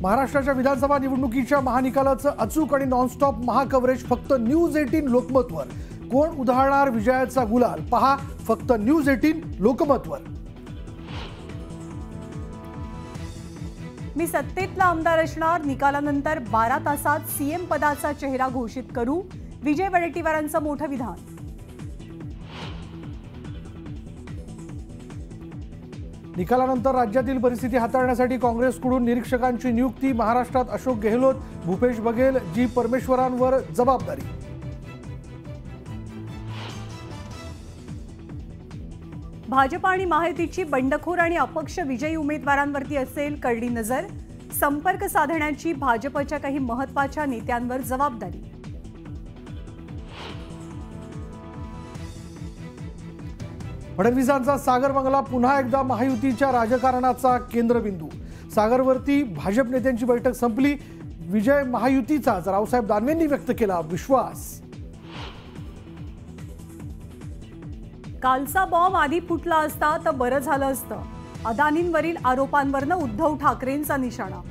महाराष्ट्राच्या विधानसभा निवडणुकीच्या महानिकालाचं अचूक आणि नॉनस्टॉप महाकव्हरेज फक्त न्यूज 18 लोकमतवर। कोण उधळणार विजयाचा गुलाल, पहा फक्त न्यूज 18 लोकमतवर। मी सत्तेतला आमदार असणार, निकालानंतर 12 तासात सीएम पदाचा चेहरा घोषित करू, विजय वडेट्टीवारांचं मोठं विधान। निकालानंतर राज्यातील परिस्थिती हाताळण्यासाठी काँग्रेसकडून निरीक्षकांची नियुक्ती। महाराष्ट्रात अशोक गेहलोत, भूपेश बघेल, जी परमेश्वरांवर जबाबदारी। भाजप आणि महायुतीची बंडखोर आणि अपक्ष विजयी उमेदवारांवरती असेल करडी नजर, संपर्क साधण्याची भाजपच्या काही महत्त्वाच्या नेत्यांवर जबाबदारी। फडणवीसांचा सागर बंगला पुन्हा एकदा महायुतीच्या राजकारणाचा केंद्रबिंदू। सागरवरती भाजप नेत्यांची बैठक संपली, विजय महायुतीचाच, रावसाहेब दानवेंनी व्यक्त केला विश्वास। कालचा बॉम्ब आधी फुटला असता तर बरं झालं असतं, अदानींवरील आरोपांवरनं उद्धव ठाकरेंचा निशाणा।